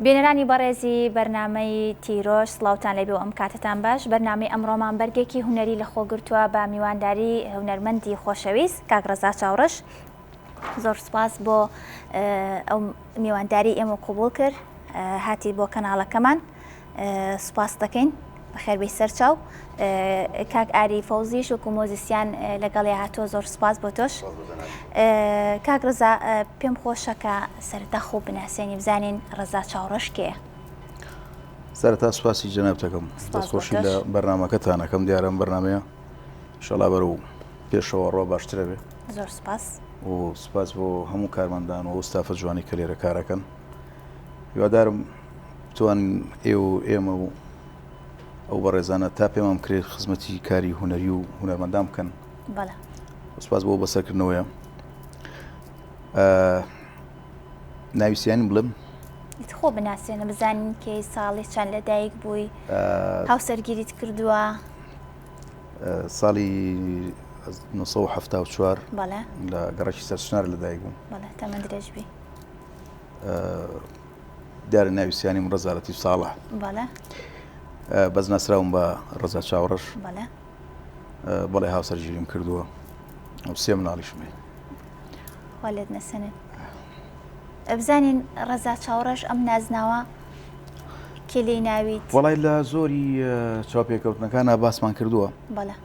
بینەرانی بەڕێزی بەرنامەی تیرۆش سڵاوتان لەبێ و ئەم کاتتان باش. بەرنامەی ئەمڕۆمان بەرگێکی هونەری لە خۆگرتووە بە میوانداری هونەرمەندی خۆشەویست کاک ڕەزا چاوڕەش. زۆر سپاس بۆ ئەو میوانداری ئێمە قبول کرد، هاتی بۆ کەناڵەکەمان. سپاس دەکەین بەخێربەی سەرچاو. کاک ئاری فەوزیش وەکو مۆزیسیان لەگەڵی هاتۆ، زۆر سپاس بۆ تۆش. کاک ڕەزا، پێم خۆشە کە سەرەتا خۆ بناسێنی بزانین ڕەزا چاوڕەش کێیە؟ سەرەتا سوپاسی جەنابتەکەم، دەستخۆشی لە بەرنامەکەتانەکەم. دیارەم بەرنمەیە ئینشەڵا بەرەو پێشەوە ڕۆ باشترە بێ. زۆر سپاس و سپاس بۆ هەموو کارمەندان و ستافە جوانی کە لێرە کارەکەن. هیوادارم بتوانین ئێمە و ئەو بەڕێزانە تا پێمام کرێت خزمەتی کاری هونەری و هونەرمەندان بکەن. بەڵێ، سپاس بۆ بەسەرکردنەوەیە. ناویسیانی بڵێم خۆ بناسێنە بزانین کەی ساڵی چەند لەدایک بووی، هاوسەرگیریت کردووە؟ ساڵی 1974 بەڵێ لە گەڕەکی سەرسنار لەدایک بووم. بەڵێ، تەمەن درێژبی. دیارە ناویسیانیم ڕەزا ساڵح. بەڵێ، بەس ناسراوم بە ڕەزا چاوڕەش. بەڵێ بەڵێ هاوسەرگیریم کردووە و سێ مناڵیشمێ. خوا لێت نەسەنێت. بزانین ڕەزا چاوڕەش ئەم نازناوە کێ لێی ناویت؟ وەڵای لە زۆری چاوپێکەوتنەکانە باسمان کردووە. بەڵێ،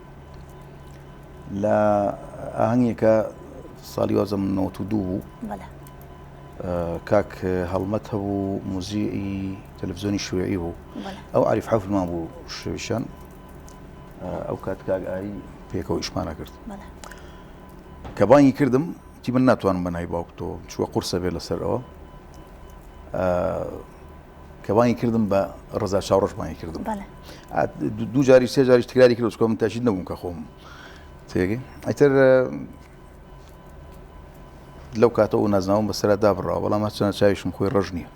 لە ئاهەنگێکە ساڵی 1992 بوو. بەڵێ، کاک هەڵمەت هەبوو، موزیعی تەلەڤیزیۆنی شوێعی بوو. ئەو عریف حەفرمان بوو شێویشان. ئەو کات کاک ئاری پێکەوە ئیشمانە کرد. کە بانگی کردم تی من ناتوانم بە نای باوکتۆ چووە قورسە بێ لەسەر ئەوە. کە بانگی کردم بە ڕەزا چاوڕەش بانگی کردم. دوو جاری سێ جاریش تکراری کرد، چکۆ من تاشید نەبووم کە خۆم تێگەی. ئەیتر لەو کاتەوە نازناوم بەسەرا دابڕاوە، بەڵام چەنە چاویشم خۆی ڕەش نییە.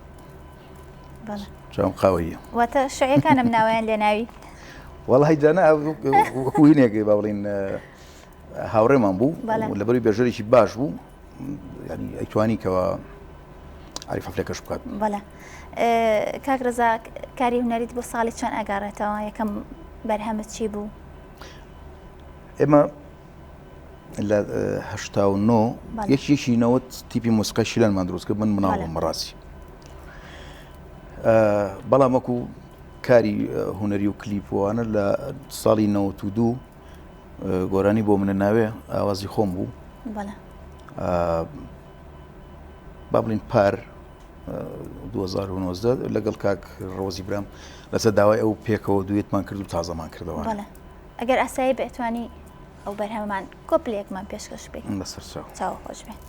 چاوم قاوەیە. واتە شعیرەکانم ناویان لێ ناوی؟ وەڵی جانە وەکو هینێکی با بڵین هاوڕێمان بوو، لەبەری بێژەرێکی باش بوو، ینی ئەیتوانی کەەوە عریف حەفلەکەش بکات. بەڵێ. کاک ڕەزا، کاری هونەریت بۆ ساڵی چەند ئەگەڕێتەوە؟ یەکەم بەرهەمت چی بوو؟ ئێمە لە 89 یەکێکی نەوەت تیپی موسیقای شیلانمان دروست کرد، من مناڵم بەڕاستی. بەڵام وەکو کاری هونەری و کلیپوانە لە ساڵی 92 گۆرانی بۆ منە ناوێ ئاوازی خۆم بوو. بەڵێ، با بڵین پار 2019 لەگەڵ کاک ڕۆزی برام لەسەر داوای ئەو پێکەوە دوێتمان کرد و تازەمان کردەوە. بەڵێ، ئەگەر ئاسایی بێتوانی ئەو بەرهەمەمان کۆپلێکمان پێشکەش بکەین. بەسەر چاوە خۆش بێن.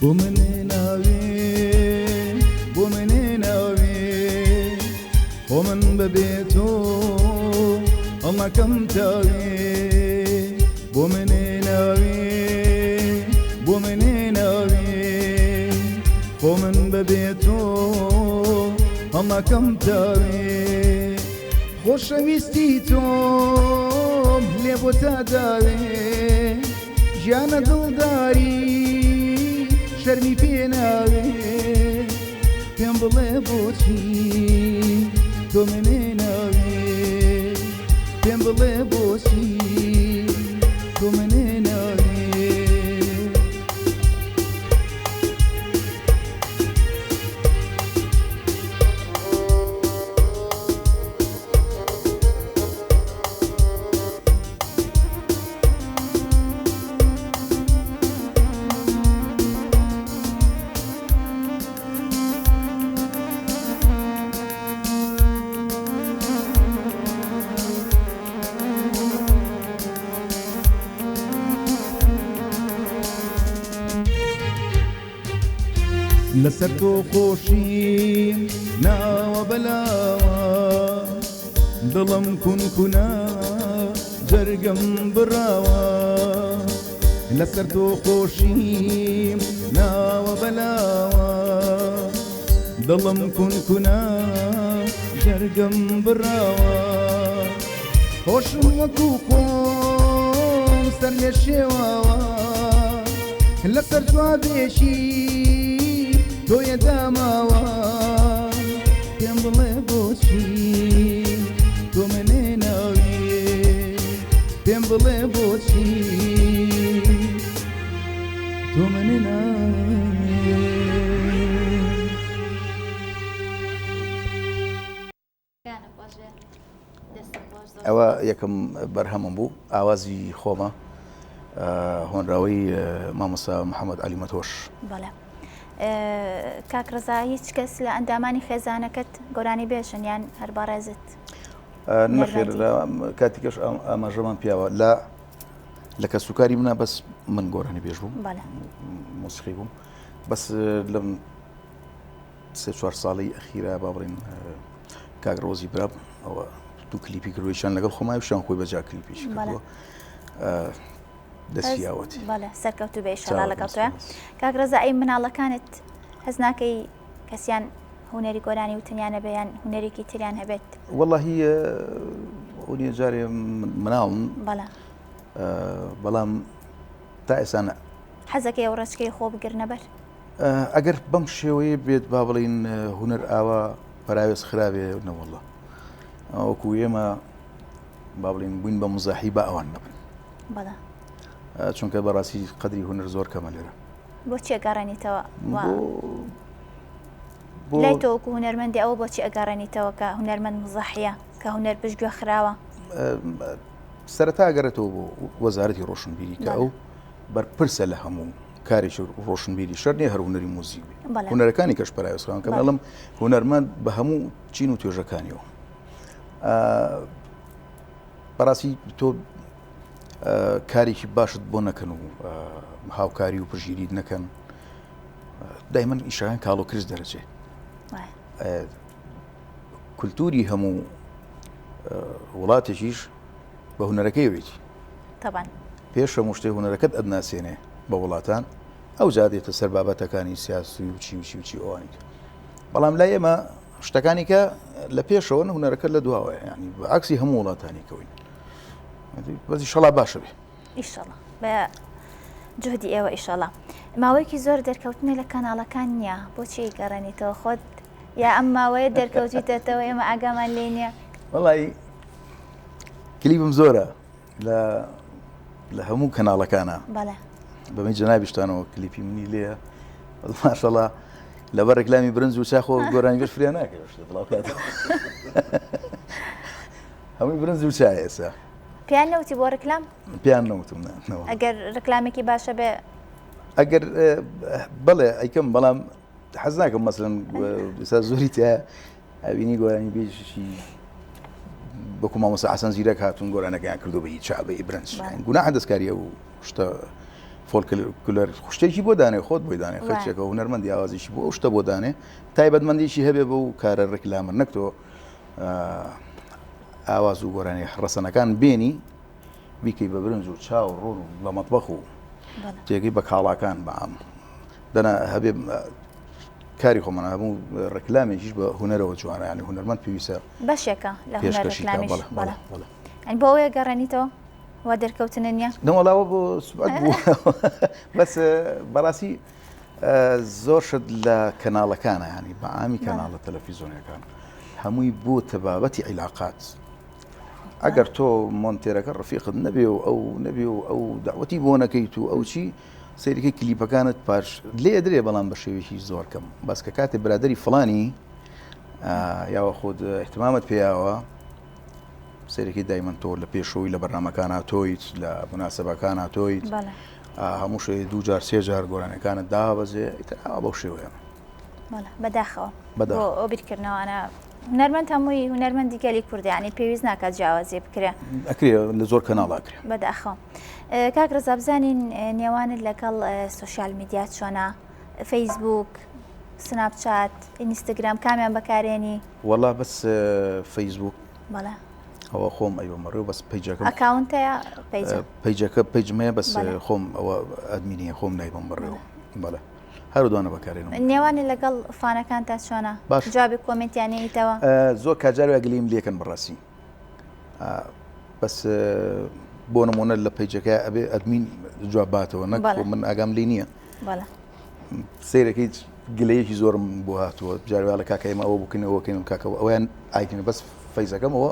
بۆ منێ ناوێ، بۆ منێ ناوێ، بۆ من بەبێ تۆ هەڵنەکەم تاوێ. بۆ منێ ناوێ، بۆ منێ ناوێ، بۆ من بەبێ تۆ هەڵنەکەم تاوێ. خۆشەویستی تۆم لێ بۆ تا داوێ، ژیانە دڵداری شەرمی پێ ناوێ. پێم بڵێ بۆچی تۆ منێ ناوێ، پێم بڵێ بۆچی تۆ منێ ناوێ. لەسەر تۆ خۆشیم ناوە بەلاوە، دڵم کونکونە جەرگەم بڕاوە. لەسەر تۆ خۆشیم ناوە بەلاوە، دڵم کونکونە جەرگم بڕاوە خۆشم وەکو خۆم سەر لێ شێواوە لەسەر جوابێکی تۆیە داماوە پێم بڵێ بۆچی تۆ منێ ناوی پێم بڵێ بۆچی تۆ منێ ناوی ئەوە یەکەم بەرهەمم بوو ئاوازی خۆمە هۆنراوەی مامۆستا محەممەد عەلی مەتۆش. بەڵێ کاک ڕەزا هیچ کەس لە ئەندامانی خێزانەکەت گۆرانی بێژن یان هەر بەڕێزت؟ نەخێر کاتێکش ئاماژەمان پیاوە لە کەسوکاری منە بەس من گۆرانی بێژ بووم مۆسیقی بووم بەس لەم 3-4 ساڵی ئەخیرە با بڵێن کاک ڕۆزی برا ئەوە دوو کلیپی کردویشان لەگەڵ خۆماویشان خۆی بەجا کلیپیش کردووە دەستیاوەتی. بەڵێ سەرکەوتو بێ ئیشەڵا لەگەڵ کاک ڕەزا ئەی مناڵەکانت هەز ناکەی کەسیان هونەری گۆرانی وتنیانە بەیان هونەرێکی تریان هەبێت؟ وەڵاهی ئەوە جارێ مناڵم بەڵام تا ئێستا حەزەکەی ئەو ڕێچکەی خۆ بگرنە بەر ئەگەر بەم شێوەیە بێت با بڵین هونەر ئاوا پراوێز خراوێ نەوەڵە وەکو ئێمە با بڵین بووین بە مزاحی بە ئەوان نەبن چونکە بەڕاستی قەدری هونەر زۆر کەمە لێرە. بۆچی ئەگەڕێنیتەوە لای تۆ وەکو هونەرمەندی ئەوە بۆچی ئەگەڕێنیتەوە کە هونەرمەند مزاحیە کە هونەر پشتگوێ خراوە؟ سەرەتا ئەگەڕێتەوە بۆ وەزارەتی ڕۆشنبیری کە ئەو بەرپرسە لە هەموو کارێکی ڕۆشنبیری شەر نیە هەر هونەری موزیک بێ هونەرەکانی کەش پەرایوەسخان کە بەڵام هونەرمەند بە هەموو چین و توێژەکانیەوە. بەڕاستی تۆ کارێکی باشت بۆ نەکەن و هاوکاری و پژگیریت نەکەن دایمەن ئیشەکان کاڵۆ کرس دەرەچێ. کولتوری هەموو وڵاتێکیش بە هونەرەکەی وێتی پێش هەموو شتێ هونەرەکەت ئەدناسێنێ بە وڵاتان ئەو جادێتە سەر بابەتەکانی سیاسی و چی ئەوانی بەڵام لای ئێمە شتەکانی کە لە پێشەوە هونەرەکەت لە دواوە ینی بە عکسی هەموو وڵاتانی کەوین بەزی شەڵا باشە بێ ئیشەڵا بە جهدی ئێوە ئیشەڵا. ماوەیەکی زۆر دەرکەوتنی لە کەناڵەکان نییە بۆچی گەڕێنیتەوە خۆت یا ئەم ماوەیە دەرکەوتیتەوە ئێمە ئاگامان لێ نییە؟ وەڵی کلیپم زۆرە لە هەموو کەناڵەکانە بەمەی جەنابیشتانەوە کلیپی منی لێە ماشەڵا لەبەر ڕێکلامی برنج و چاخۆ گۆرانی بێش فریا ناکەوێت هەمووی برنج و چای ئێستا پیان نەوتی بۆ ڕکلام؟ پیان نەوتم ئەگەر ڕکلامێکی باشە بێ ئەگەر بڵێ ئەیکەم بەڵام حەز ناکەم مەسەڵەن ئێستا زۆری تایە ئەبینی گۆرانی بێژی بەکو مامۆستا حەسەن زیرەک هاتوون گۆرانەکەیان کردو بە هیچ چابەی برنج گوناح دەستکاریە و شتە فۆلکلۆر شتێکی بۆ دانێ خۆت بۆی دانێ خەرچێکە هونەرمەندی ئاوازیشی بۆ ئەو شتە بۆ دانێ تایبەتمەندیشی هەبێ بە و کارە ڕکلامە نەکتۆ ئاواز و گۆرانی ڕەسەنەکان بێنی بیکەی بە برنج و چاو ڕۆن و لە مەتبەخ و تێگەی بە کاڵاکان بەعام دەنا هەبێ کاری خۆمانە هەموو ڕکلامێکیش بە هونەرەوە جوانە ینی هونەرمەند پێویستە بەشێکە لە ڕکلامیش بۆ ئەوەیە گەڕێنیتەوە وا دەرکەوتنە نییە؟ نەوەڵاوە بۆ سوبات بوو بەس بەڕاستی زۆر شت لە کەناڵەکانە ینی بە ئامی کەناڵە تەلەڤیزۆنیەکان هەمووی بۆ تەبابەتی عیلاقات ئەگەر تۆ مۆنتێرەکە ڕفیقت نەبێ و ئەو نەبێ و ئەو داوەتی بۆ نەکەیت و ئەو چی سەیرەکەی کلیپەکانت پاش لێ درێ بەڵام بە شێوێکی زۆر کەم بەس کە کاتێ برادری فڵانی یاوە خۆت احتمامت پێیاوە سەیرەکەی دایمەن تۆ لە پێشەوەی لە بەرنامەکان هاتۆیت لە مناسەبەکان هاتۆیت هەموو شوێ 2-3 جار گۆرانەکانت دابەزێ ئیتر بەو شێوەیە بەداخەوە بۆ بیرکردنەوەوانە هونەرمەند هەمووی هونەرمەندی گەلی کوردیانی پێویست ناکات جیاوازێ بکرێ ئەکرێ لە زۆر کەناڵاکرێ بەداخەوە. کاک ڕەزا بزانین نێوانت لەگەڵ سوشیال میدیات چۆنە؟ فەیسبوک، سناپچات، ئینستاگرام کامیان بەکارێنی؟ وەڵا بەس فەیسبوک بەڵێ ئەوە خۆم ئەیوە مەڕێ بەس پیجەکەم ئەکاونتەیە پیجەکە پیجمەیە بەس خۆم ئەوە ئەدمینیە خۆم نایبم بڕێەوە بەڵێ هەردوانە بەکارێنەوە. نێوانی لەگەڵ فانەکان تا چۆنە؟ باش جوابی کۆمنتیانەیتەوە؟ زۆر کاجار گلیم لێکن بەڕاستی بەس بۆ نمونە لە پیجەکە ئەبێ ئەدمین جواب باتەوە نەک من ئاگام لێ نییە سیرەکەی گلەیەکی زۆرم بۆ هاتووە جاروا لە کاکە ئێمە ئەوە بکەینەوەکەین کاکەەوە ئەویان ئایکنە بەس فەیزەکەمەوە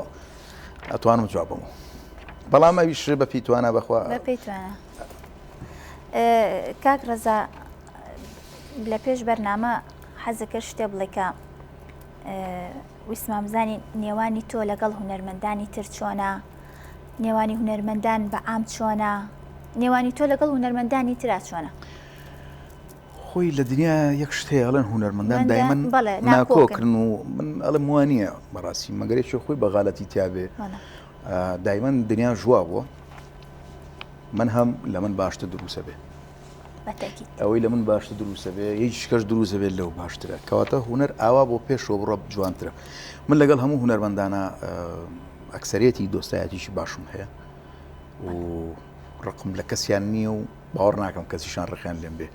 ئەتوانم جواب بمەوە بەڵام ئەویش بە پێی توانە بەخوا بەپێی توانە. کاک ڕەزا لە پێش بەرنامە حەزەکە شتێ بڵێکە ویسمام بزانین نێوانی تۆ لەگەڵ هونەرمەندانی تر چۆنە، نێوانی هونەرمەندان بە عام چۆنە، نێوانی تۆ لەگەڵ هونەرمەندانی ترا چۆنە؟ خۆی لە دنیا یەک شتەیە ئەڵێن هونەرمەندان دایمەن ناکۆکردن و من ئەڵێم وانە بەڕاستی مەگەرێکی خۆی بەغاڵەتی تیاابێ دایمەن دنیا ژوا بووە من هەم لە من باشتر دروسە بێ ئەوەی لە من باشتر دروسە بێ هیچ کەس دروسە بێت لەو باشترە کەواتە هونەر ئاوا بۆ پێشەوە بڕە جوانترە. من لەگەڵ هەموو هونەرمەندانە ئەکسەرێتی دۆستایەتیشی باشم هەیە و ڕقم لە کەسیان نییە و باوەڕ ناکەم کەسیشان ڕخیان لێم بێ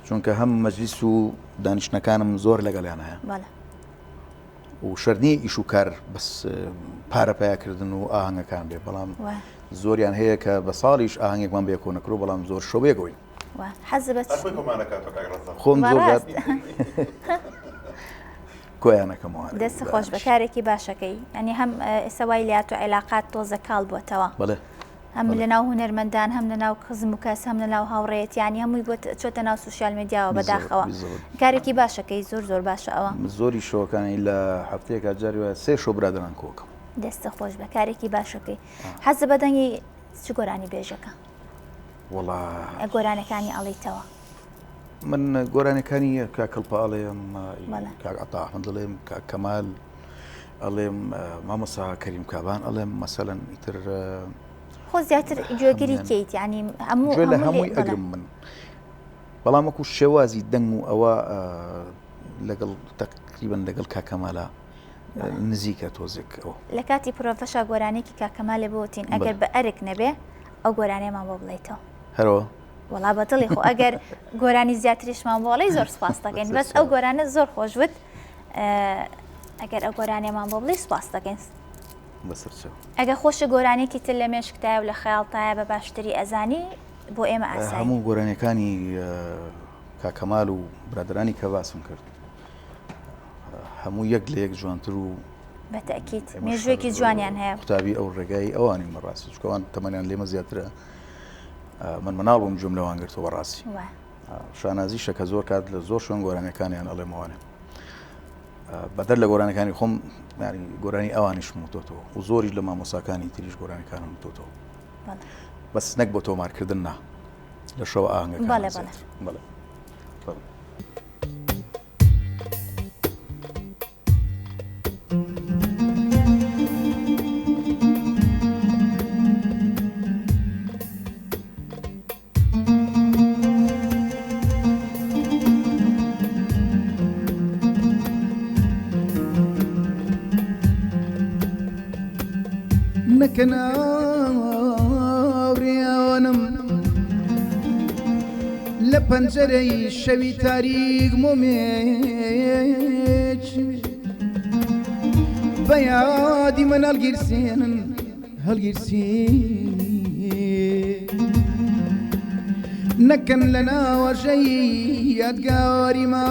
چونکە هەم مەجلیس و دانیشتەکانم زۆر لەگەڵیان هەیە و شەرنی ئیش و کار بەس پارە پیاکردن و ئاهەنگەکان بێ بەڵام زۆریان هەیە کە بە ساڵیش ئاهەنگێکمان بێ کۆنەکرۆ بەڵام زۆر شەوەیەکەوەین خۆم زۆر کۆیانەکەمەوە دەست خۆش بەکارێکی باشەکەی ئەنی هەم ئێسەوای لات و عێلاقات تۆزە کاڵ بووەتەوە هەم لە ناو هونەرمەندان هەم لە ناو خزم و کەس هەم لە ناو هاوڕێیەتیانی هەمووی بۆ چۆتە ناو سوسیال مێدیاوە بەداخەوە کارێکی باشەکەی زۆر زۆر باشە ئەوە زۆری شۆکانی لە هەفتەیەکە جاریوە سێ شۆ برادران کۆکەم دەستە خۆش بەکارێکی باشەکەی حەزە بەدەنگی چ گۆرانی بێژەکە گۆرانەکانی ئەڵیتەوە من گۆرانەکانی کاکەڵپە ئەڵێم کاکعتا ئەحمەد دەڵێم کەمال ئەڵێم مامۆستا کەریم کابان ئەڵێم مەسەلەن ئیتر خۆ زیاتر گوێگیری کەیت ینی لە هەمووی ئەگرم من بەڵام وەکو شێوازی دەنگ و ئەوە لەگەڵ تقریبن لەگەڵ کاکەمالە نزیکە تۆزێک ئەوە لە کاتی پرۆفەشا گۆرانێکی کاکەمالێ بۆتین ئەگەر بە ئەرک نەبێ ئەو گۆرانێمان بۆ بڵێیتەوە هەرەوە وڵا بەدڵی خۆ ئەگەر گۆرانی زیاتریشمان بۆڵی زۆر سپاس دەکەین بەس ئەو گۆرانە زۆر خۆشوت ئەگەر ئەو گۆرانێمان بۆ بڵێ سپاس دەکەین ئەگە خۆشە گۆرانێکی تر لە مێشکتایە و لە خەیاڵتایە بە باشتری ئەزانی بۆ ئێمە ئاسایی هەموو گۆرانەکانی کاکەمال و برادرانی کە باسم کرد هەموو یەک لە یەک جوانتر و بەتەکیت مێژوێکی جوانیان هەیە قوتابی ئەو ڕێگای ئەوانی مەڕاستی چکەوان تەمەنیان لێمە زیاترە من مناڵ بووم جوم لەوان گرتەوە ڕاستی شانازی شەکە زۆر کات لە زۆر شوێن گۆرانەکانیان ئەڵێمەوانێ بەدەر لە گۆرانەکانی خۆم گۆرانی ئەوانیشم وتۆتەوە و زۆری لە مامۆساکانی تریش گۆرانەکانم وتۆتەوە بەس نەک بۆ تۆمارکردن نا لە شەوە ئاهەنگەکان نەکەناوڕیاوانم لە پەنجەرەی شەوی تاریک مۆمێچ بە یادی من هەڵگیرسێنن نەکەن لە ناوەژەی یادگاریمە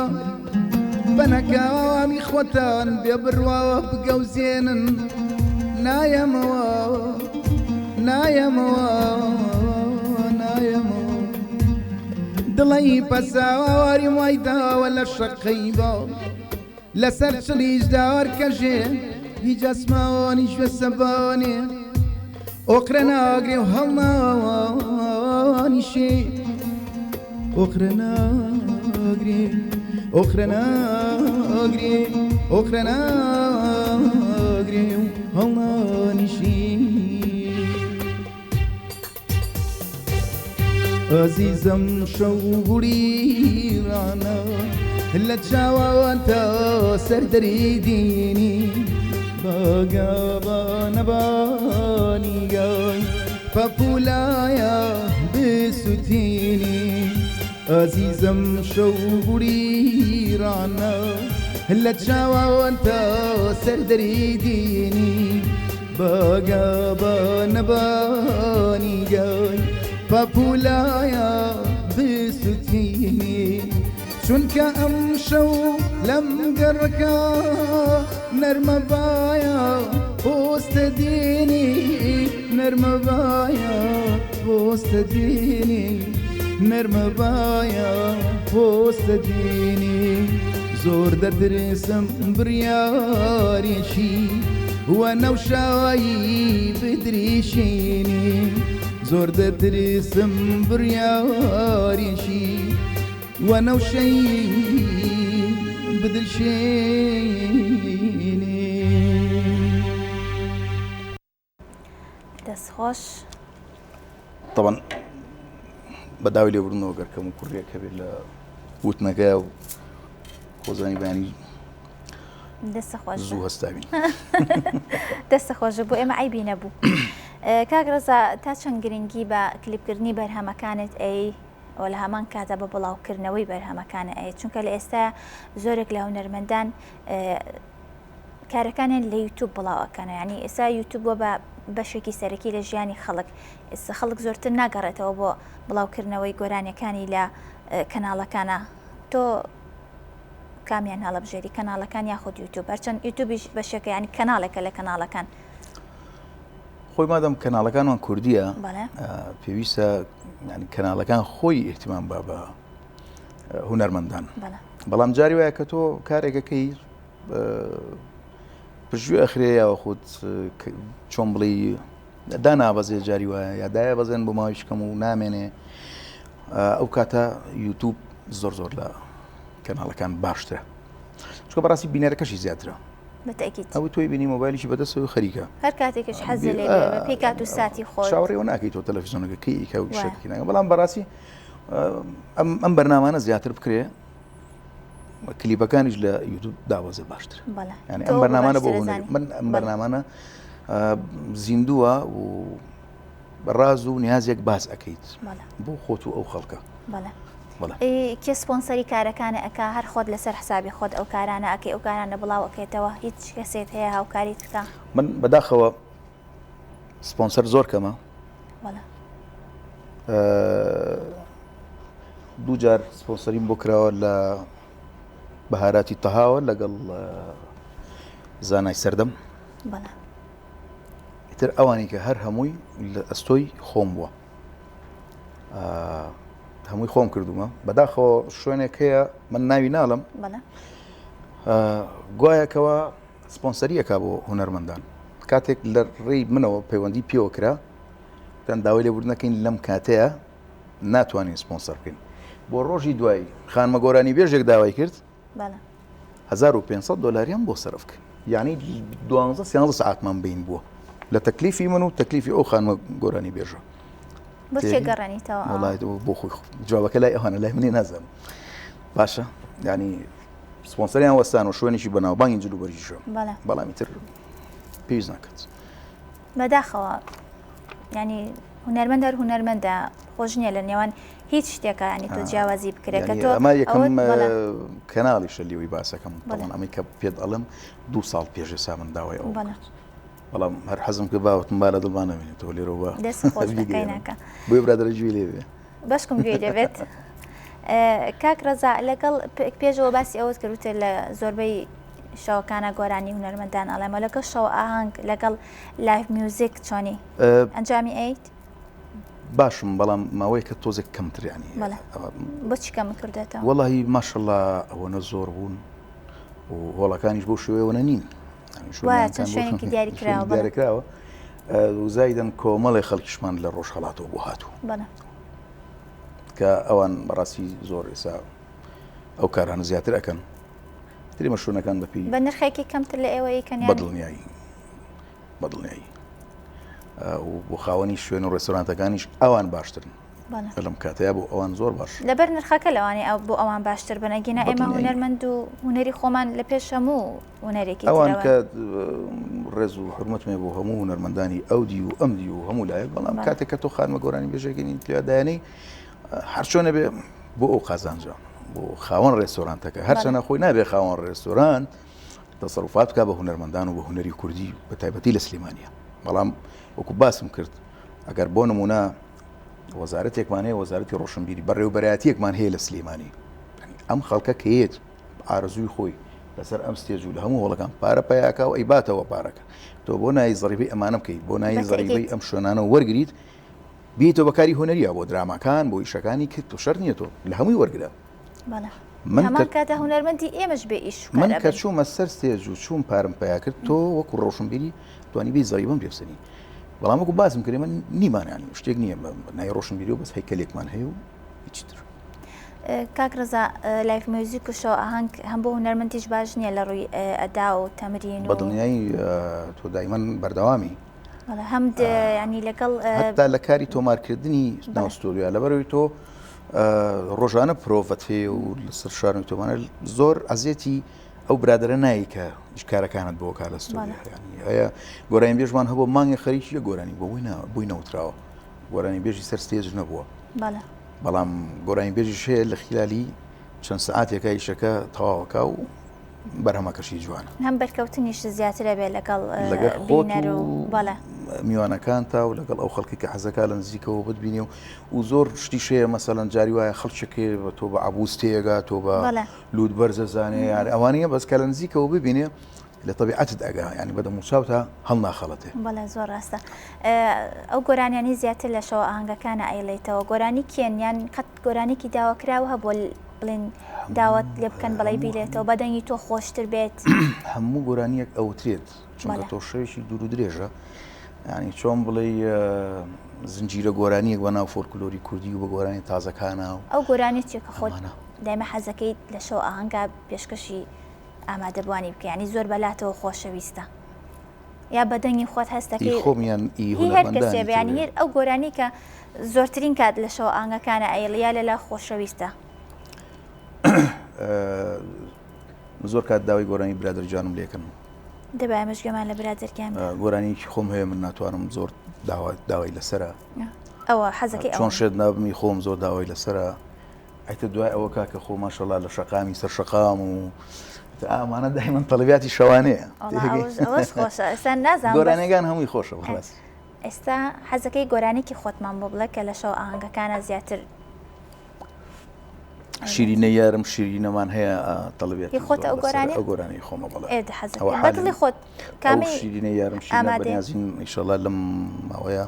بە نەکامی خۆتان بێ بڕواوە بگەوزێنن نایەمەوە دڵی پەساواری وای داوە لە شەقەی بۆ لەسەر چلیش داوار کەژێ هیچ ئەسماوانی ژوە سەبانێ ئۆقرە ناگرێ و هەڵناوانیشێ ئۆقرە ناگرێ و هەڵنانیشی ئەزیزەم شەو گوڵیرانە لە چاوانتە سەردەری دینی بەگابانەبانیگای پەپولایە بسوتینی ئازیزم شەو بوریڕانە لە چاوانتە سەردەری دینی بەگە بە نەبانی گەی پاپولایە بسوتینی چونکە ئەم شەو لەم گەڕەکە نەرمە باە پۆستە دینی نەرمە باە پۆستە دینی نەرمە باە پۆستە دینی زۆر دەترسم بڕیارێکی وە نەوشایی بدریشینی زۆر دەترسم بڕیارێکی وە نەوشەی بدرشینی دەستخۆش طبعا بەداوی لێبوردنەوە گەرکەم و کوڕێکە بێت لە وتنەکە و خۆزانی بەیانی زوو هەستاوین دەستە خۆشە بۆ ئێمە عیبی نەبوو. کاک ڕەزا تا چەند گرنگی بە کلیپکردنی بەرهەمەکانت ئەی ئەو لە هەمان کاتە بە بڵاوکردنەوەی بەرهەمەکانە ئەیە چونکە لە ئێستا زۆرێک لە هونەرمەندان کارەکانیان لە یوتیوب بڵاوەکەنە ینی ئێستا یوتیوب بۆ بە بەشێکی سەرەکی لە ژیانی خەڵک ئێستا خەڵک زۆرتر ناگەڕێتەوە بۆ بڵاوکردنەوەی گۆرانیەکانی لە کەناڵەکانە. تۆ کامیان هەڵەبژێری کەناڵەکان یاخود یوتیوب هەرچەند یوتیوبیش بەشێکە ینی کەناڵێکە لە کەناڵەکان خۆی مادەم کەناڵەکانمان کوردیە پێویستە ینی کەناڵەکان خۆی ئێحتیمام بە بە هونەرمەندان بەڵام جاری وایە کە تۆ کارێکەکەی پژوێ ئەخرێ یاوە خۆت چۆن بڵێ دانابەزێ جاری وایە یادایە بەزێن بۆ ماوەی شکەم و نامێنێ ئەو کاتە یوتیوب زۆر زۆر لە کەناڵەکان باشترە چکە بەڕاستی بینەرەکەشی زیاترە ئەو تۆی بینی مۆبایلیشی بەدەستەوە خەریکە هەر کاتێکش حەزی لێ پێی کات و ساتی خۆ چاوەڕێەوە ناکەیت تۆ تەلەڤیزیۆنەکەی ئیکە و شتێکی ناکە بەڵام بەڕاستی ئەم بەرنامانە زیاتر بکرێ کلیپەکانیش لە یوتیوب داوەزە باشتر یعنی ئەم بەرنامانە بۆ من ئەم بەرنامانە زیندووە و بەڕاز و نیازێک باز ئەەکەیت بۆ خۆت و ئەو خەڵکە کێ سپۆنسەری کارەکانە ئەکا هەر خۆت لەسەر حسابی خۆت ئەو کارانە ئەکەی ئەو کارانە بڵاو ئەەکەیتەوە هیچ کەسێت هەیە هاوکاریت بکە من بەداخەوە سپۆنسەر زۆر کەمە دوو جار سپۆنسەریم بۆ کراوە لە بەهاراتی تەهاوە لەگەڵ زانای سەردەم ئیتر ئەوانی کە هەر هەمووی لە ئەستۆی خۆم بووە هەمووی خۆم کردومە بەداخەوە شوێنێک هەیە من ناوی ناڵم گوایەکەوە سپۆنسەریەکە بۆ هونەرمەندان کاتێک لە ڕێی منەوە پەیوەندی پێوە کرا تەن داوای لێبوردنەکەین لەم کاتەیە ناتوانین سپۆنسەر بکەین بۆ ڕۆژی دوایی خانمە گۆرانی بێژێک داوای کرد 1500 دۆلاریان بۆ سەرف کرد یعنی 12 ساعتمان بین بووە لە تەکلیفی من و تەکلیفی ئەو خانمە گۆرانی بێژە بۆ چێ گەڕێنیتەوە بۆ خۆی جوابەکە لای ئەوانە لای منی نازانم باشە ینی سپۆنسەریان وەستان و شوێنێکی بەناوبانگی جلوبەرژیشە بەڵامی تر پێویست ناکات بەداخەوە ینی هونەرمەند هەر هونەرمەندە خۆش نییە لە نێوان هیچ شتێکە ینی تۆ جیاوازی بکرێت کە تۆ ئەمە یەکەم کەناڵی شەلیەوەی باسەکەم بەڵام ئەمەی کە پێت ئەڵم 2 ساڵ پێش ئێستا من داوای ئەو بەڵام هەر حەزم کرد باوەتم با لە دڵمان نەبینێتەوە لێرەوە بۆی برادرە گوێ لێ بێ بەشکم گوێ دەبێت. کاک ڕەزا لەگەڵ پێشەوە باسی ئەوت کردوتە لە زۆربەی شەوەکانە گۆرانی هونەرمەندان ئەڵێمە لەگەڵ شەو ئاهەنگ لەگەڵ لایڤ میوزیک چۆنی ئەنجامی ئەیت باشم بەڵام ماوەیە کە تۆزێک کەمتریانی بۆچی کەم کردێتەوە وەڵاهی ماشەڵڵا ئەوەنە زۆر بوون و هۆڵەکانیش بۆ شوێوەنە نین وایە چەند شوێنێکی دیاریکراوە وزایدەن کۆمەڵی خەڵکیشمان لە ڕۆژهەڵاتەوە بۆ هاتوو کە ئەوان بەڕاستی زۆر ئێستا ئەو کارانە زیاتر ئەەکەن تریمە شوێنەکان بەپی بە نرخێکی کەمتر لە ئێوەی کەن بەدڵنیایی بۆ خاوەنی شوێن و ڕێستۆرانتەکانیش ئەوان باشترن لەم کاتەیە بۆ ئەوان زۆر باش لەبەر نرخەکە لەوانێ ئەو بۆ ئەوان باشتر بنەگینا ئێمە هونەرمەند و هونەری خۆمان لە پێش هەموو هونەرێکی ئەوان کە ڕێز و حرمەتمێ بۆ هەموو هونەرمەندانی ئەودی و ئەمدی و هەموو لایەک بەڵام کاتێک کە تۆ خانمە گۆرانی بێژەکەنی لێدایانەی هەر چۆنە بێ بۆ ئەو قازانجا بۆ خاوەن ڕێستۆرانتەکە هەرچەنە خۆی نابێ خاوەن ڕێستۆران تەسەڕوفات بکە بە هونەرمەندان و بە هونەری کوردی بە تایبەتی لە سلێمانیە بەڵام وەکو باسم کرد ئەگەر بۆ نمونە وەزارەتێکمان هەیە وەزارەتی ڕۆشنبیری بەڕێوەبەرایەتیەکمان هەیە لە سلێمانی ئەم خەڵکە کەیت ئارزووی خۆی لەسەر ئەم ستێج و لە هەموو وڵەکان پارە پەیاکە و ئەیباتەوە پارەکە تۆ بۆ نایی زەریبەی ئەمانە بکەیت بۆ نایی زەریبەی ئەم شوێنانە وەرگریت بیتۆ بەکاری هونەریە بۆ درامەکان بۆ ئیشەکانی کرد و شەر نییە تۆ لە هەمووی وەرگرە من کاتە هونەرمەندی ئێمەش بێ ئیش من کە چوومە سەر ستێج و چوون پارم پیا کرد تۆ وەکو ڕۆشنبیری توانی بێ زەریبم پێبسەنی بەڵام وەکو باسم کرێ من نیمانیان شتێک نییە نای ڕۆشنبیری و بەس هەیکەلێکمان هەیە و هیچتر کاک ڕەزا لایف میوزیک و شۆ ئاهەنگ هەم بۆ هونەرمەندیش باش نییە لە ڕووی ئەدا و تەمرین بە دڵنیایی تۆ دایمەن بەردەوامی هەم ینی لەگەڵ هەتا لە کاری تۆمارکردنی ناوستۆریا لەبەرەوەی تۆ ڕۆژانە پرۆڤەت هەیە و لەسەر شارنی تۆمانە زۆر ئەزیەتی ئەو برادرە نایی کە کارەکانت بۆ کا لە ستۆریا هەیە گۆرانی بێژمان هەبوو مانگی خەریکی گۆرانی بۆ بووی نەوتراوە گۆرانی بێژی سەر ستێج نەبووە بەڵام گۆرانی بێژی شەیە لە خلالی چەند سەعاتێکە ئیشەکە تەواوەکە و بەرهەمەکەشی جوانە هەم بەرکەوتنیش زیاترە بێت لەگەڵ بینەر و بەڵێ میوانەکان تا و لەگەڵ ئەو خەڵکی کە حەزەکە لە نزیکەوە بتبینێ و زۆر شتی شەیە مەسەڵەن جاری وایە خەڵکێ بە تۆ بە عبوستەیەگا تۆ بە لود بەرزە زانێ ئەوانەیە بەسکە لە نزیکەوە ببینێ لە طبیعەتت ئەگا ینی بەدەم موچاوتە هەڵ ناخەڵەتێ بەڵێ زۆر ڕاستە ئەو گۆرانیانی زیاتر لە شەوە ئاهەنگەکانە ئەیڵێتەوە گۆرانی کێنیان قەت گۆرانێکی داواکراوە هەبوو بڵێن داوت لێ بکەن بەڵی بیرێتەوە بەدەنگی تۆ خۆشتر بێت هەموو گۆرانیەک ئەوترێت چونکە تۆ شەوێکی دوور و درێژە ینی چۆن بڵێ زنجیرە گۆرانیەک بە ناو فۆلکلۆری کوردی و بە گۆرانی تازەکانە و ئەو گۆرانی چێکە خۆت دایمە حەزەکەیت لە شەو ئاهەنگا پێشکەشی ئامادەبوانی بکە ینی زۆر بەلاتەوە خۆشەویستە یا بەدەنگی خۆت هەستەکەی خۆمیان هەر کەسێ بەیانی هێر ئەو گۆرانی کە زۆرترین کات لە شەو ئاهەنگەکانە ئەیڵیا لەلا خۆشەویستە زۆر کات داوای گۆرانی برادرجانم لێکن دەبا ئەمەشگەمان لە برادرکان گۆرانیکی خۆم هەیە من ناتوانم زۆر داوای لەسرە ئەوە حەزەکەی چۆن شێت نابمی خۆم زۆر داوای لەسرە ئەیتە دوای ئەوە کاکە خۆ ماشەڵا لە شەقامی سەر شەقام و ئامانە دایمەن تەڵەبیاتی شەوانەیە گۆرانەکان هەمووی خۆشە بەڵاس ئێستا حەزەکەی گۆرانێکی خۆتمان بۆ بڵێ کە لە شەو ئاهەنگەکانە زیاتر شیرینە یارم شیرینەمان هەیە تەڵەبێت خۆت ئەو گۆرانی خۆمە بەڵێ بەدڵی خۆت کامی شیرینە یارم شیرینە بەنیازین ئیشەڵا لەم ماوەیە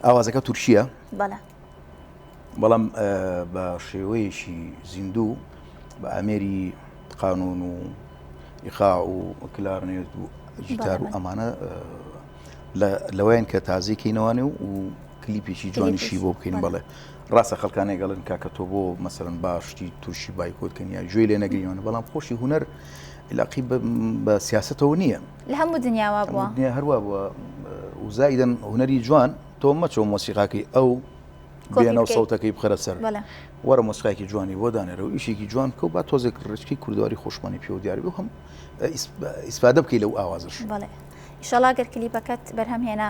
ئاوازەکە تورکیە بەڵام بە شێوەیەکی زیندوو بە ئامێری قانون و ئیقاع و کلارنێت و گیتار و ئەمانە لەوەیان کە تازەیکەینەوانێ و کلیپێکی جوانیشی بۆ بکەین بەڵێ ڕاستە خەڵکانێک گەڵن کاکە تۆ بۆ مەسەرەن باشتی تووشی بایکۆتکەن یا گوێی لێ نەگرینەوە بەڵام خۆشی هونەر علاقی بە سیاسەتەوە نییە لە هەموو دنیاوە بووە هەروە بووە وزایدەن هونەری جوان تۆ مەچۆ مۆسیقاکەی ئەو بێنە و سەوتەکەی بخەرە سەر وەرە مۆسیقاکی جوانی بۆ دانێرە و ئیشێکی جوان کە با تۆزێک ڕچکی کوردواری خۆشمانی پێ و دیاری بۆ هەم ئیسپادە بکەی لەو ئاوازش ئیشەڵا گەر کلیپەکەت بەرهەم هێنا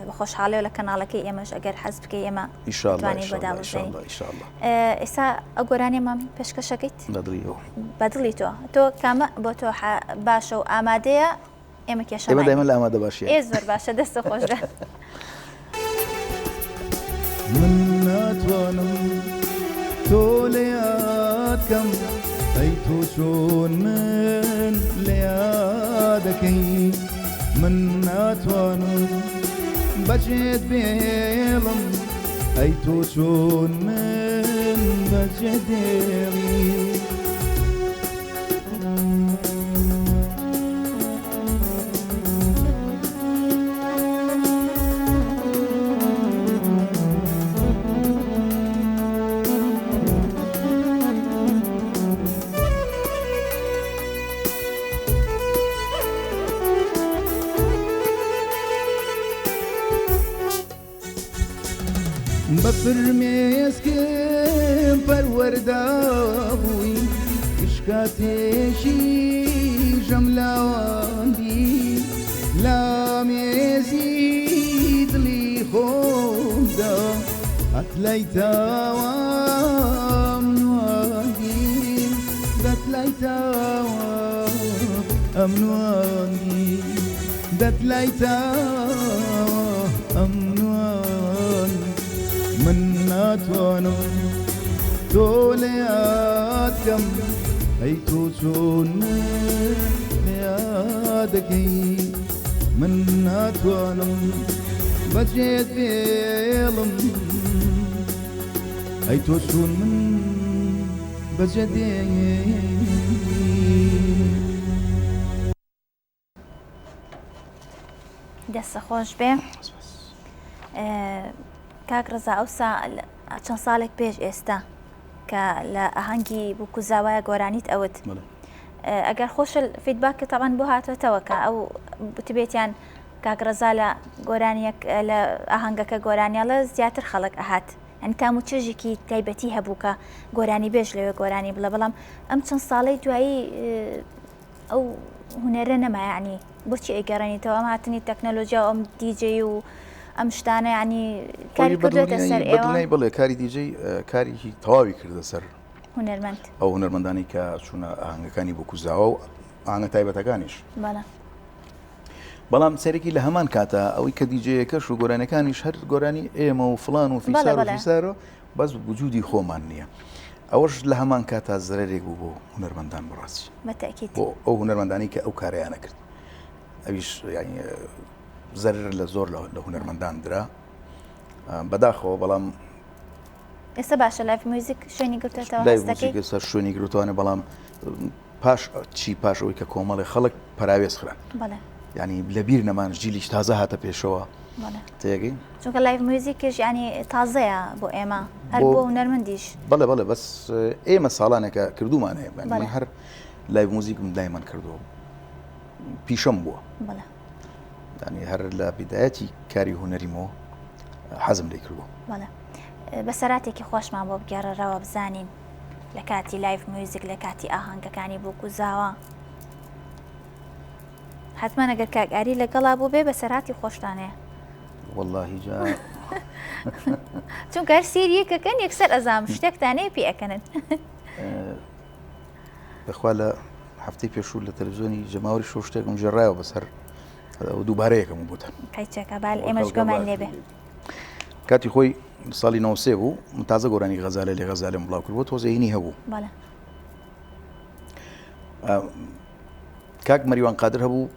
بە خۆشحاڵی و لە کەناڵەکەی ئێمەش ئەگەر حەز بکەی ئێمە توانین بەداڵژین ئێستا ئەو گۆرانی مام پێشکەشەکەیت بەدڵی تۆ کامە بۆ تۆ باشە و ئامادەیە ئێمە کێشە دایمە لە ئامادە باشە زۆر باشە دەستە خۆشە من ناتوانم تۆ لە یادکەم ئەی تۆ چۆن من لە یادەکەی من ناتوانم بەجێت بێڵم ئەی تۆ چۆن من بەجێ دێڵی بەفرمێسکم پەروەردا بووی کشکاتێشی ژەم لاوەندی لامێزی دڵی خۆمدا بەتلەیتەوە ئەمنوانی بەتلەیتەوە ئەمنوانی دەتلەیتەوە ئەمنوان من ناتوانم تۆ لێیادکەم ئەی تۆ چۆن لێیادەکەی من ناتوانم بەجێت بێڵم ئەی تۆ چۆن من بەجێ دێی دەستە خۆش بێ کاک ڕەزا ئەوسا چەند ساڵێک پێش ئێستا کە لە ئاهەنگی بووکوزاوایە گۆرانیت ئەوت ئەگەر خۆشە فیدباکە تاوان بۆ هاتوێتەوە کە ئەو بتبێتیان کاک ڕەزا لە گۆرانیەک لە ئاهەنگەکە گۆرانیاڵە زیاتر خەڵک ئەهات ئەنی تام و چێژێکی تایبەتی هەبوو کە گۆرانی بێژ لەوێ گۆرانی بڵە بەڵام ئەم چەند ساڵەی دوایی ئەو هونەرە نەمایانی بۆچی ئەیگەڕێنیتەوە ئەم هاتنی تەکنەلۆژیا ئەم دیجێ و ئەم شتانە ینی کاری کردوێتە سەر ئێوە بڵێ کاری دیجەی کارێکی تەواوی کردە سەر هونەرمەند ئەو هونەرمەندانی کە چوونە ئاهەنگەکانی بووکوزاوە و ئاهەنگە تایبەتەکانیش بەڵام سەرێکی لە هەمان کاتە ئەوەی کە دیجەیەکەش و گۆرانەکانیش هەر گۆرانی ئێمە و فلان و فیسار و فیسارە بەس وجودی خۆمان نییە ئەوەش لە هەمان کاتا زەرێک بوو بۆ هونەرمەندان بڕاستی بۆ ئەو هونەرمەندانی کە ئەو کارەیانە کرد ئەویش زەرر لە زۆر لە هونەرمەندان درا بەداخەوە بەڵام ئێستا باشە لایف میوزیک شوێنی گرتێتەوە هەستەکەی سەر شوێنی گرتوانە بەڵام پاش ئەوەی کە کۆمەڵی خەڵک پراوێز خران ینی لەبیر نەمان ژیلیش تازە هاتە پێشەوە تێگەی چونکە لایف میوزیکش ینی تازەیە بۆ ئێمە هەر بۆ هونەرمەندیش بەڵێ بەڵێ بەس ئێمە ساڵانێکە کردومانەیە من هەر لایف موزیکم لایمان کردووە پیشەم بووە ینی هەر لە بیدایەتی کاری هونەریمەوە حەزم لێ کردووە بەسەراتێکی خۆشمان بۆ بگەڕێرەوە بزانین لە کاتی لایف میوزیک لە کاتی ئاهەنگەکانی بووکوزاوە حتمما ئەگەر کاکاری لەگەڵا بوو بێ بەسەراتی خۆشتانەیە وەڵڵاهی جا چونکە هەر سیریەکەکەن یەکسەر ئەزام شتێکتانەیە پێ ئەکەنن بەخوا لە هەفتەی پێشوو لە تەلەڤیزۆنی جەماوەری شۆ شتێکم ژێڕایەوە بەسەر دووبارەیەکەم بووتە قەیچەکە بال ئێمەش گۆمان لێبێ کاتی خۆی ساڵی 93 بوو تازە گۆرانی غەزالە لێ غەزالێم بڵاو کردبووە تۆزەینی هەبوو کاک مەریوان قادر هەبوو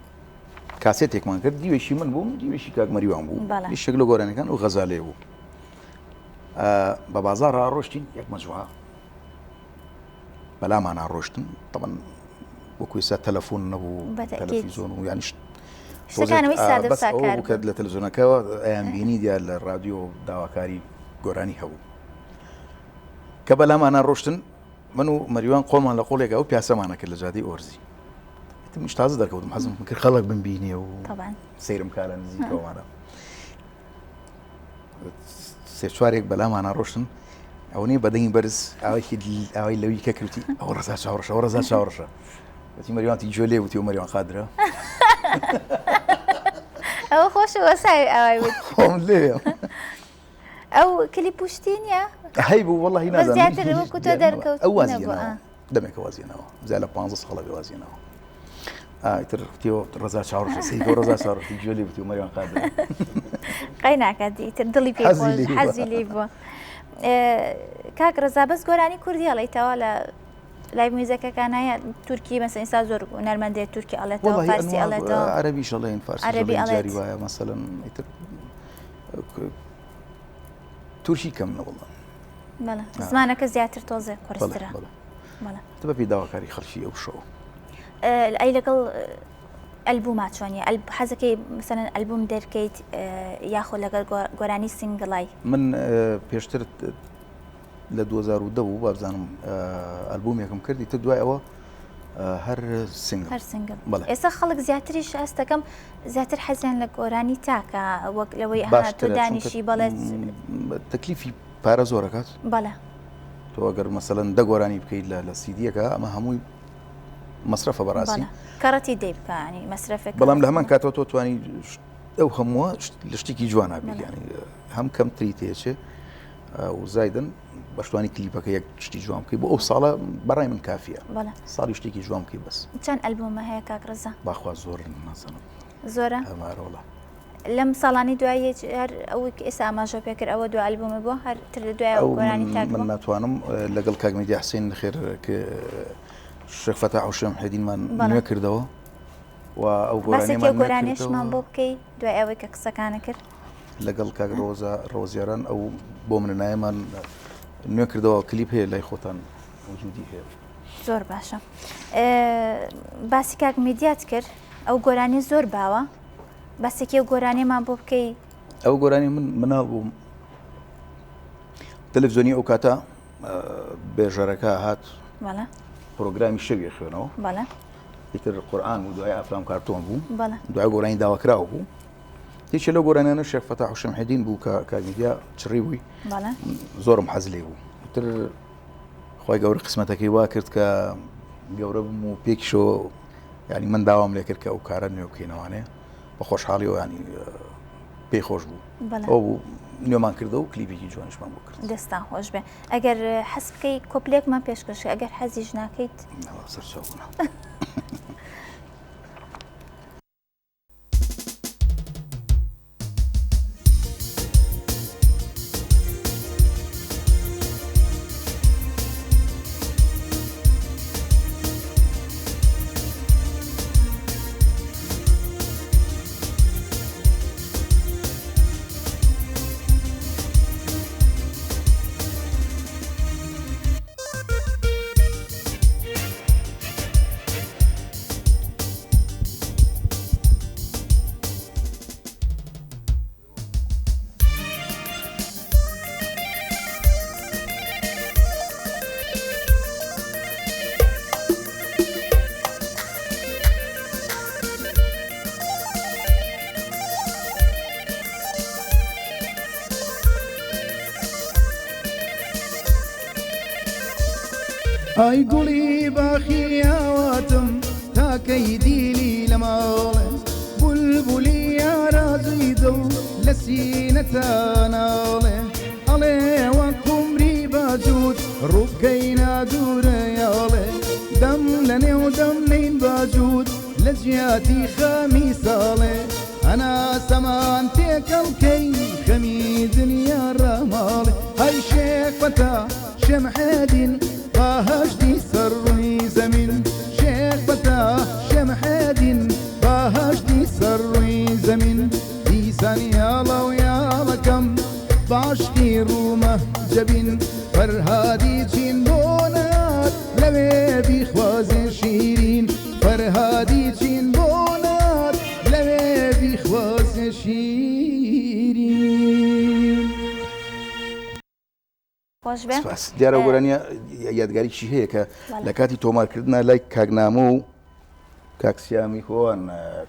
کاسێتێکمان کرد دیوێشی من بووم دیوێشی کاک مەریوان بوو شێک لە گۆرانەکان و غەزالێ بوو بە بازار ڕۆشتین یەک مەجموعە بەلامان ڕۆشتن طبعا وەکوی سا تەلەفۆن نەبوو تەلەڤیزۆن و یانی کرد لە تەلەڤیزۆنەکەەوە ئەیان بینی دیار لە ڕادیۆ داواکاری گۆرانی هەبوو کە بەلامانە ڕۆشتن من و مەریوان قۆڵمان لە قۆڵێکە و پیاسەمانە کرد لە جادەی ئۆرزی مش تازە دەرکەوتم حەزم کرد خەڵک بمبینێ و سەیرم کارە نزیکەوەمانە سێ چوارێک بەلامانە ڕۆشتن ئەوەی بەدەنگی بەرز ئەوەی لەوی کە کردی ئەو ڕزا چاوڕەشە ئەو ڕزا چاوڕەشە وتی مەریوانتی جۆ لێ وتی و مەریوان قادرە ئەوە خۆشە وەسای ئەوەی خۆم لێ ئەو کلی پوشتینە هەی بوو وەڵڵاهی نازانم زیاتر وەکو تۆ دەرکەوت ئەو وازیێنەوە دەمێکە وازیێنەوە زیاد لە 15 خەڵک وازیێنەوە ئیتر وتیەوە ڕزا چاوڕەشە سەیکە ڕزا چاوڕەشی جۆ لێ وتی و مەریوان قادرە قەی ناکات ئیتر دڵی پێ خۆش حەزی لێ بووە کاک ڕەزا بەس گۆرانی کوردی ئەڵێیتەوە لە لایو میوزیکەکانایە تورکی مەسەڵەن ئێستا زۆر هونەرمەندێک تورکی ئەڵێتەوە فارسی ئەڵێتەوە عەرەبیش ئەڵێن فارسی جاری وایە مەسەڵەن ئیتر تورکی کەم نەوەڵڵا بەڵێ زمانەکە زیاتر تۆزێ قورسترە بە پێی داواکاری خەڵکی ئەو شەوە ئەی لەگەڵ ئەلبومات چۆنیە حەزەکەی مەسەڵەن ئەلبوم دەرکەیت یاخۆ لەگەڵ گۆرانی سینگڵای من پێشتر لە 2010 بوو بابزانم ئەلبومێکم کردی تر دوای ئەوە هەر سینگڵ ئێستا خەڵک زیاتریش هەستەکەم زیاتر حەزیان لە گۆرانی تاکە وەک لەوەی هاتۆ دانیشی بەڵێت تەکلیفی پارە زۆرەکات بەڵێ تۆ ئەگەر مەسەڵەن دە گۆرانی بکەیت لە سیدیەکە ئەمە هەمووی مەصرفە بەڕاستی کەڕەتی دەی بکانی مەصرفێک بەڵام لە هەمان کاتەوە تۆ توانی ئەو هەمووە لە شتێکی جوانە بیانی هەم کەم تری تێچێ و زایدن بەشتوانی کلیپەکە یەک شتی جوام بکەی بۆ ئەو ساڵە بەڕای من کافیە ساڵی شتێکی جوام بکەی بەس. چەند ئەلبومە هەیە کاک ڕەزا؟ باخوا زۆر نازانم. زۆرە؟ هەمارۆڵە. لەم ساڵانی دوای هەر ئەوەی ئێستا ئاماژە پێکرد ئەوە دو ئەلبومە بووە هەر دوای ئەو گۆرانی تاک من ناتوانم لەگەڵ کاک میدی حسین خێر شێخ فەتاح حوشێم حەیدینمان نوێ کردەوە و ئەو گۆرانیشمان بۆ بکەی دوای ئەوەی کە قسەکانە کرد لەگەڵ کاک ڕۆزیاران ئەو بۆ منەنایەمان نوێ کردەوە کلیپ هەیە لای خۆتان وجودی هەیە. زۆر باشە. باسی کاک میدیات کرد ئەو گۆرانی زۆر باوە بەسێکی ئەو گۆرانیمان بۆ بکەی. ئەو گۆرانی مناڵ بووم تەلەڤیزۆنی ئەو کاتە بێژەرەکە هات پرۆگرامی شەوی خوێنەوە ئیتر قورئان و دوای ئافلام کارتۆن بوو دوای گۆرانی داواکراوە بوو هیچ لەو گۆرانیانە شێخ فەتاح حوشێم حەیدین بوو کە کاک میدیا چڕی بووی زۆرم حەز لێ بوو ئیتر خۆی گەورە قسمەتەکەی وا کرد کە گەورە بووم و پێکیشەوە یعنی من داوام لێ کرد کە ئەو کارە نوێ بکەینەوانێ بە خۆشحاڵیەوە ینی پێی خۆش بوو ئەو بوو نوێمان کردە و کلیپێکی جوانشمان بۆ کرد. دەستان خۆش بێ ئەگەر حەز بکەی کۆپلێکمان پێشکەش ئەگەر حەزیش ناکەیت سەرچاوبوونا. ئای گوڵی باخیاواتم تاکەی دیلی لە ماڵێ بولبولی یارازوی دڵ لە سینەتاناڵێ ئەڵێ وە کومری باجوود ڕووبکەی نادورە یاڵێ دەم لە نێو دەم نین باجوود لە جیاتی خەمی ساڵێ ئەنا سەمان تێکەڵکەی خەمی دنیا ڕاماڵێ هەی شێخ فەتاح حوشێم حەیدین باهەشتی سەر ڕووی زەمین شێخ فەتاح حوشێم حەیدین باهەشتی سەر ڕووی زەمین دیسان یاڵە و یاڵەکەم باشتی ڕوومە جەبین فەرهادی چین بۆ نات لەوێ بیخوازێ شیرین فەرهادی چین بۆ نات لەوێ بیخوازێ شیرین. دیارە گۆرانیە یادگاریی هەیە کە لە کاتی تۆمارکردنا لای کاگنامە و کاکسیامی خۆوان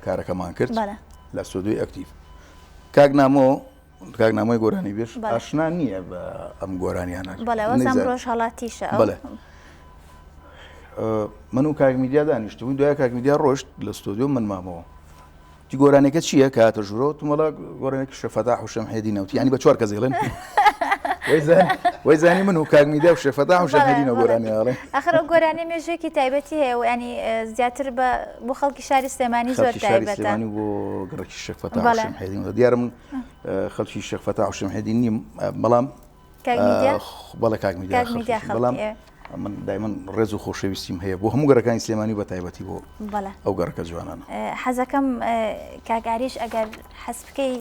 کارەکەمان کرد لە سودوی ئەکتیف کاگنامەی گۆرانی بێش ئاشنا نییە بە ئەم گۆرانیانە ڕۆژ هەڵاتیشە من و کاکمیدیا دانیشتبووین دوای کاکمیدیا ڕۆشت لە ستۆدیۆ من مامەوە تی گۆرانێکە چییە کە هاتە ژوورەوە تومەڵا گۆرانێکی شێخ فەتاح حوشێم حەیدینەوتی ینی بە چوار کەس دەڵێن وەی زانی من و کاکمیدیا و شێخ فەتاح حوشێم حەیدینە گۆرانیاڵێ ئەخر ئەو گۆرانی مێژوێکی تایبەتی هەیە و ینی زیاتر بۆ خەڵکی شاری سلێمانی زۆر تایبەتە بۆ گەڕێکی شێخ فەتاح حوشێم حەیدین دیارە من خەڵکی شێخ فەتاح حوشێم حەیدین نیم بەڵام بەڵێ کاکمیدیا بەڵام من دایمەن ڕێز و خۆشەویستیم هەیە بۆ هەموو گەڕەکانی سلێمانی بە تایبەتی بۆ ئەو گەڕەکە جوانانە. حەزەکەم کاگاریش ئەگەر حەز بکەی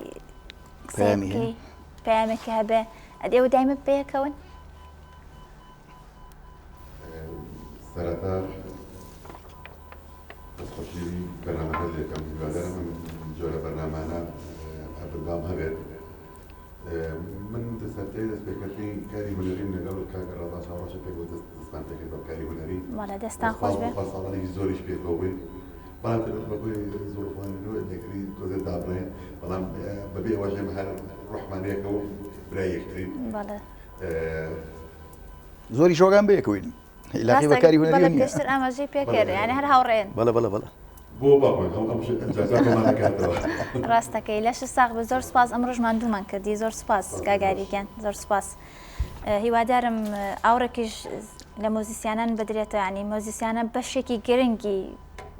پەیامێکی هەبێ ئەدێوە دایمە پێیەکەون سەرەتا دەستخۆشی بەرنامەکە دەکەم هیوادارم ئەم جۆرە بەرنامانە بەردەوام هەبێت. من دەسەرتەی دەستپێکردنی کاری هونەرین لەگەڵ کاک ڕەزا چاوەڕێژە پێک بۆ دەستان پێکرد بە کاری هونەری دەستان خۆش بێ ساڵانێکی زۆریش پێکەوە بووین بەڵام بەگوێ زۆرخوانەوە دەکری تۆزێت دابڕێ بەڵام بەبێ ئەوەژێمە هەر ڕحمانەیەکە و برای یەکترین زۆری شۆگان بەیەکەوەین علاقی بە کاری هونەری نییە پێشتر ئاماژەی پێکرد یعنی هەر هاوڕێن بەڵێ بەڵێ بەڵێ بۆ باڵێن ئەجازەکەمانەکاتەوە ڕاستەکەی لەش ساغ بە زۆر سپاس ئەم ڕۆژمان دوومان کردی زۆر سپاس کاگاریگەن زۆر سپاس. هیوادارم ئاورێکیش لە مۆزیسیانان بدرێتە ینی مۆزیسیانە بەشێکی گرنگی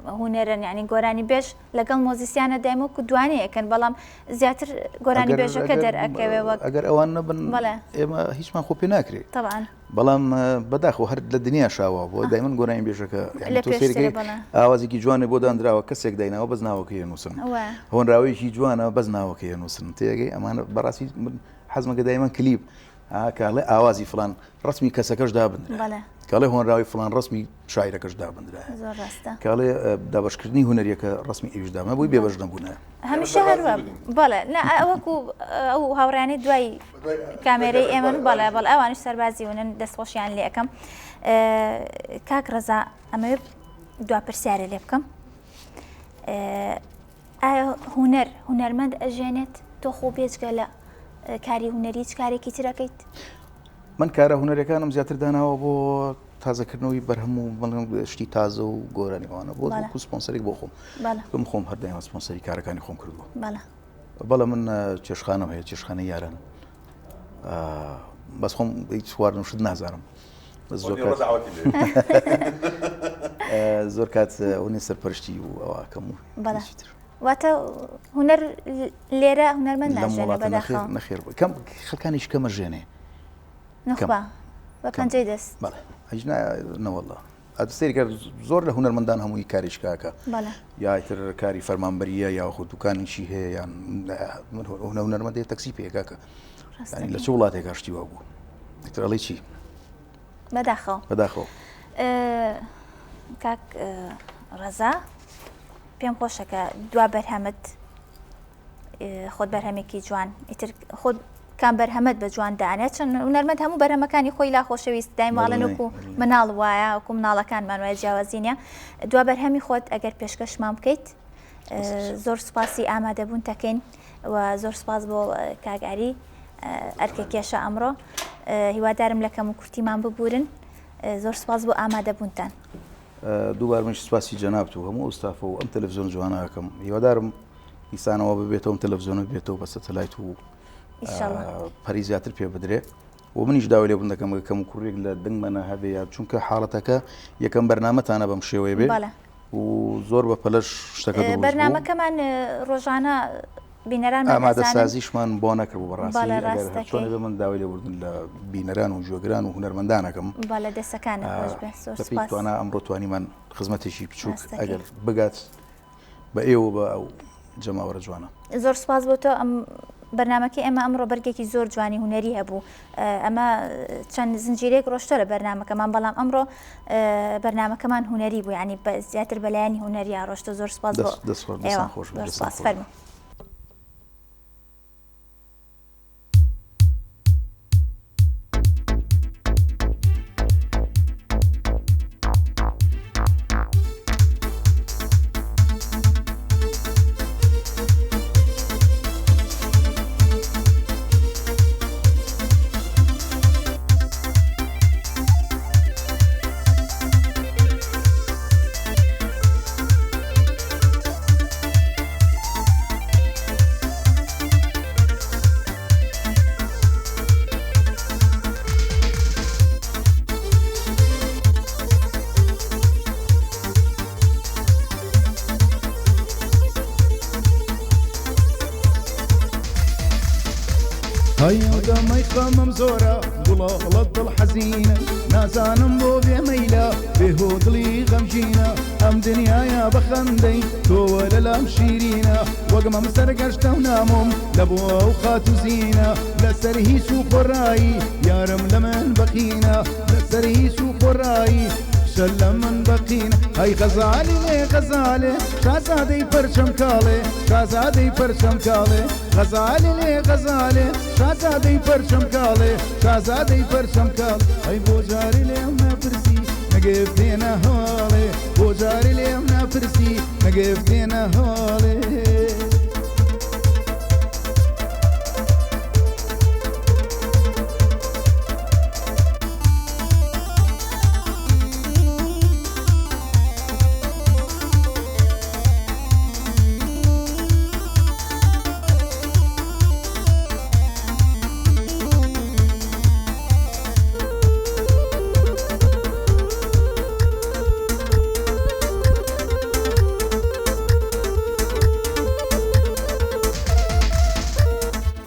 هوەرن ینی گۆرانی بێژ لەگەڵ مۆزیسیانە دایمەکو دوانەیەکەن بەڵام زیاتر گۆرانی بێژەکە دەرئەکەوێ وەک ئەگەر ئەوان نەبن ئێمە هیچمان خۆ پێ ناکرێت طبعاً بەڵام بەداخۆ هەر لە دنیا شاوە بۆ دایمەن گۆرانی بێژەکە ئاوازێکی جوانێ بۆ دانراوە کەسێک داینەوە بەس ناوەکەی نووسن هۆنراوەیەکی جوانە بەس ناوەکەی نووسن تێگەی ئەمانە بەڕاستی حەزمەکە دایمەن کلیپ کاڵێ ئاوازی فلان ڕسمی کەسەکەش دابن کاڵێ هۆنراوی فلان ڕسمی شاعرەکەش دابندرا کاڵێ دابشکردنی هوەریەکە ڕسمی ئێوشدامە بۆی بێبەش نەبوونە هەمیشە هەروە بەڵێ ئەوەکو ئەو هاوڕیانی دوای کامێرەی ئێمە بەڵێ بەڵ ئەوانش سەربازی ونن دەستخۆشیان لێ ئەەکەم کاک ڕەزا ئەمە دواپرسیارە لێ بکەم ئایا هوەرمەند ئەژێنێت تۆ خۆ بێجگە لە کاری هوەری هیچ کارێکی ترەکەیت؟ من کارە هوەرەکانم زیاتر داناوە بۆ تازەکردنەوەی بەرهەموو شتی تازە و گۆرانیوانە بۆ سپۆنسەرێک بۆ خۆم بم خۆم هەردایمە سپۆنسەری کارەکانی خۆم کردووە بەڵام من چێشخانەم هەیە چێشخانە یاران بەس خۆم هیچ خواردنم شت نازانم زۆر کات ئەوەی سەرپەرشتی و ئەوەکەم و واتە هوەر لێرە هوەرمەند ناژێنێ بەداخەوە نەخێر کەم خەڵکانیش کەمە ژێنێ نخبا بە پەنجەی دەست هیچ نەوەڵڵا ئەدەستێریکە زۆر لە هوەرمەندان هەمووی کاریشکاکە یاتر کاری فەرمانبەریە یا خۆ دوکانیشی هەیە یان هوەرمەندی تەکسی پێکاکە لە چ وڵاتێک هەشتیوا بوو دکتۆر ئەڵێ چی بەداخەوە کاک ڕەزا پێم خۆشە کە دوا بەرهەمت خۆت بەرهەمێکی جوان ئیتر خۆت کام بەرهەمەت بە جوان دانێت چەند هوەرمەند هەموو بەرهەمەکانی خۆی لا خۆشەویست دایماڵەن وەکو مناڵ وایە وەکو مناڵەکانمان وایە جیاوازینە دوا بەرهەمی خۆت ئەگەر پێشکەشمان بکەیت زۆر سوپاسی ئامادەبوون تەکەین و زۆر سپاس بۆ کاگاری ئەرکە کێشە ئەمڕۆ هیوادارم لە کەم و کورتیمان ببورن زۆر سپاس بۆ ئامادەبوونتان دووبار منش سپاسی جەنابەت و هەموو ئوستافە و ئەم تەلەڤیزیۆن جوانەکەم هیوادارم ئیسانەوە ببێتەوە تەلەڤیزیۆنە بێتەوە بە سەتەلایت و پەری زیاتر پێ بدرێ و منیش داوای لێبوون دەکەم کەم و کوڕێک لە دنگمەنە هەبێ چونکە حاڵەتەکە یەکەم بەرنامەتانە بەم شێوەیە بێ و زۆر بە پەلەش شتەکە بەرنامەکەمان ڕۆژانە بینەران ئامادەسازیشمان بۆ نەکرد بەڕاستی من داوای لێبوردن لە بینەران و ژۆگران و هوەرمەندانەکەم لە دەستەکانە توانە ئەمڕۆ توانیمان خزمەتێکی بچووک ئەگەر بگات بە ئێوە بە ئەو جەماوەرە جوانە زۆر سپاس بۆ تۆ ئەم بەرنمەکەی ئەمە ئەمڕۆ بەرگێکی زۆر جوانی هوەری هەبوو ئەمە چەند زنجیرێک ڕۆشتە لە بەرنمەکەمان بەڵام ئەمڕۆ بەرنمەکەمان هوەری بوو ینی زیاتر بەلایانی هوەری ڕۆشتە زۆر سپاس بۆ فەرمو دەمەی خەمم زۆرە گوڵەڵەت دڵ حەزینە نازانم بۆ بێمەیلا بێهۆ دڵی غەمژینە ئەم دنیاە بەخەندەی تۆوە لەلام شیرینە وەگمەم سەرگەشتە و نامۆم لە بۆ ئەو خات و زینە لەسەر هیچ و خۆڕایی یارم لە من بەقینە لەسەر هیچ و خۆڕایی لە من بەقین ئەی غەزالی لێ غەزالێ شازادەی پەرچەم کاڵێ شازادەی پەرچەم کاڵێ غەزالی لێ غەزالێ شازادەی پەرچەم کاڵێ شازادەی پەرچەم کاڵ ئەی بۆ جاری لێم نەپرسی نەگەفتێنە هەواڵێ بۆ جاری لێم نەپرسی نەگەفتێنە هەواڵێ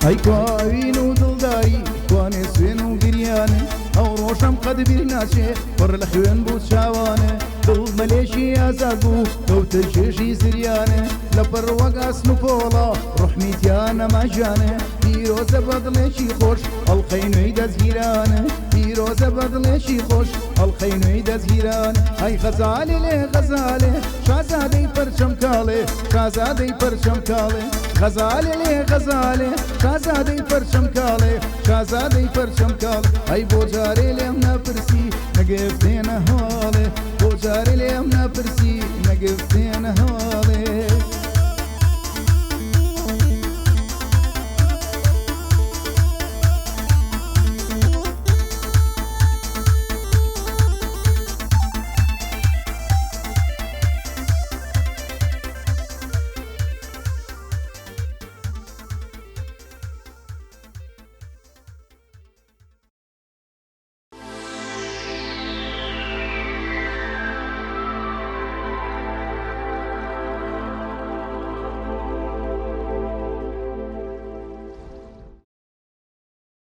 ئەی کواوین و دڵداری توانێ سوێن و گریانە ئەو ڕۆژەم قەت بیر ناچێ پڕ لە خوێن بوو چاوانە دڵ مەلێشی ئازاد بوو کەوتە چێژی زریانە لە پڕ وەک ئاسن و پۆڵە ڕحمیتیان نەماژانە پیرۆزە بەدڵێکی خۆش ئەڵقەی نوێی دەستگیرانە پیرۆزە بەدڵێکی خۆش ئەڵقەی نوێی دەستگیران ئەی غەزالێ لێ غەزالێ شازادەی پەرچەم کاڵێ شازادەی پەرچەم کاڵێ غەزالێ لێ غەزالێ شازادەی پەرچەم کاڵێ شازادەی پەرچەم کاڵ ئەی بۆ جارێ لێم نەپرسی نەگفتێنە هەواڵێ بۆ جارێ لێم نەپرسی نەگفتێنە هەواڵێ